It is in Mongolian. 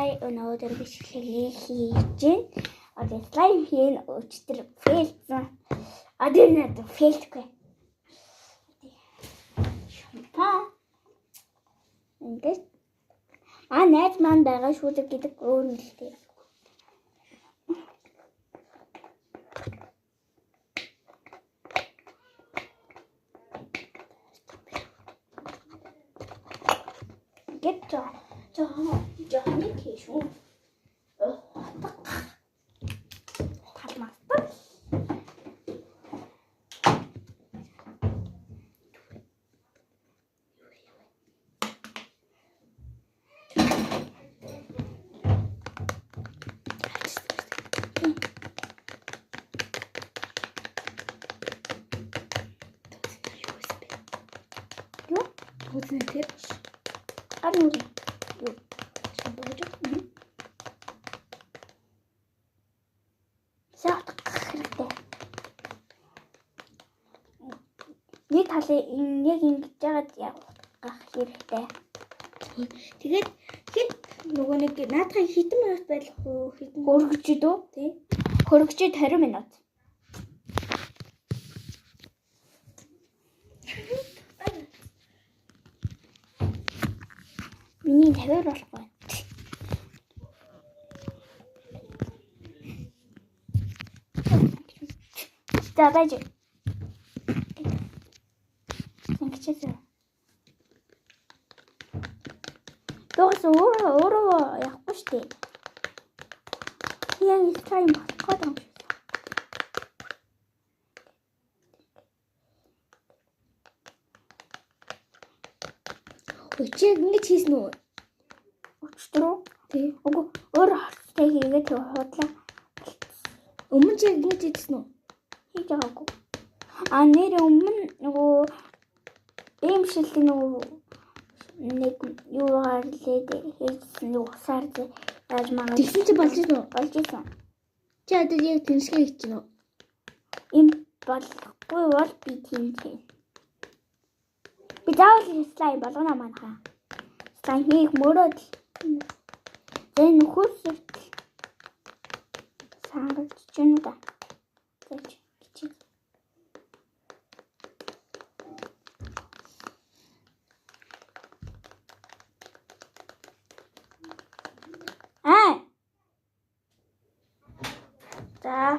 slime өнөөдөр бичлэгээ хийж байна. Одоо slime хийн өчтөр фейлсэн. Одоо надад фейлгүй. Шампан. Ингээд найз маань байгаа шүү дээ гэдэг өөр нэлтэй. Get Johnny Kishu. Master. What's in it? I don't know. Нэг талын яг ингэж жагаад явах хэрэгтэй. Тэгээд нөгөө нэг наадхай хитэн минут байх уу? Хитэн хөргөчд үү? Тий. Хөргөчд 20 минут. Миний 50 болохгүй. За байж. Ингэчээ. Дөөс өөрөө явахгүй шүү дээ. Яг slime болох гэдэг юм. Өчиг ингэж хийсэн үү? Өчтөрөө? Тий. Үгүй өөр харцтай хийгээд худлаа. Өмнө чи ингэж хийсэн үү? Хийж байгаагүй. Нэр өмнө нөгөө эмшилтэй нөгөө нэг юугаар лээд хийсэн усаар яаж мага. Тэгсэн чи болж ирсэн үү? Болж ирсэн. Чи одоо яг тэнцгээ хийж гинөө. Им болохгүй бол би тэнцээ. Би заавал slime болгоно манайхаа. Slime хийх мөрөөд. Зэн нөхөс сарч чинь да. Тэгэж чи. За.